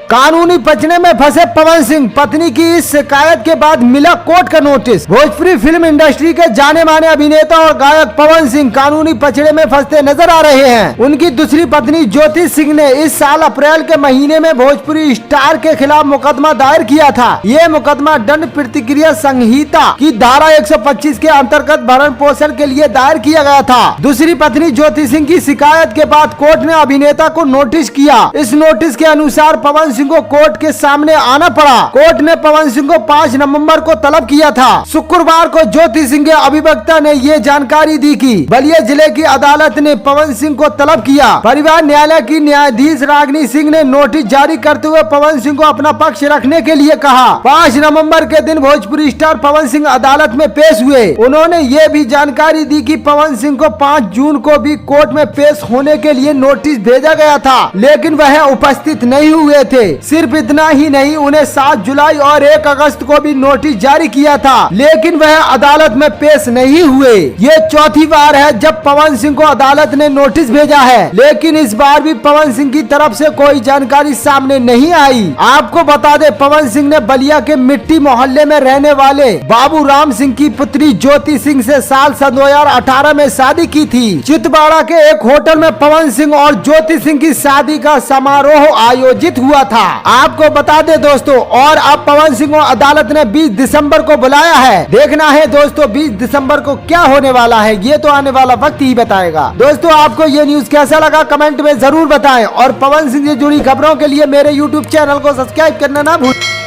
कानूनी पचने में फंसे पवन सिंह, पत्नी की इस शिकायत के बाद मिला कोर्ट का नोटिस। भोजपुरी फिल्म इंडस्ट्री के जाने माने अभिनेता और गायक पवन सिंह कानूनी पचड़े में फंसते नजर आ रहे हैं। उनकी दूसरी पत्नी ज्योति सिंह ने इस साल अप्रैल के महीने में भोजपुरी स्टार के खिलाफ मुकदमा दायर किया था। ये मुकदमा दंड प्रतिक्रिया संहिता की धारा 125 के अंतर्गत भरण पोषण के लिए दायर किया गया था। दूसरी पत्नी ज्योति सिंह की शिकायत के बाद कोर्ट ने अभिनेता को नोटिस किया। इस नोटिस के अनुसार पवन सिंह को कोर्ट के सामने आना पड़ा। कोर्ट ने पवन सिंह को 5 नवंबर को तलब किया था। शुक्रवार को ज्योति सिंह के अभिवक्ता ने ये जानकारी दी कि बलिया जिले की अदालत ने पवन सिंह को तलब किया। परिवार न्यायालय की न्यायाधीश रागिनी सिंह ने नोटिस जारी करते हुए पवन सिंह को अपना पक्ष रखने के लिए कहा। 5 नवंबर के दिन भोजपुरी स्टार पवन सिंह अदालत में पेश हुए। उन्होंने ये भी जानकारी दी कि पवन सिंह को 5 जून को भी कोर्ट में पेश होने के लिए नोटिस भेजा गया था, लेकिन वह उपस्थित नहीं हुए थे। सिर्फ इतना ही नहीं, उन्हें 7 जुलाई और 1 अगस्त को भी नोटिस जारी किया था, लेकिन वह अदालत में पेश नहीं हुए। ये चौथी बार है जब पवन सिंह को अदालत ने नोटिस भेजा है, लेकिन इस बार भी पवन सिंह की तरफ से कोई जानकारी सामने नहीं आई। आपको बता दे, पवन सिंह ने बलिया के मिट्टी मोहल्ले में रहने वाले बाबू राम सिंह की पुत्री ज्योति सिंह से साल 2018 में शादी की थी। चितवाड़ा के एक होटल में पवन सिंह और ज्योति सिंह की शादी का समारोह आयोजित हुआ था। आपको बता दे दोस्तों, और अब पवन सिंह को अदालत ने 20 दिसंबर को बुलाया है। देखना है दोस्तों 20 दिसंबर को क्या होने वाला है, ये तो आने वाला वक्त ही बताएगा। दोस्तों, आपको ये न्यूज कैसा लगा कमेंट में जरूर बताएं, और पवन सिंह से जुड़ी खबरों के लिए मेरे YouTube चैनल को सब्सक्राइब करना ना भूलें।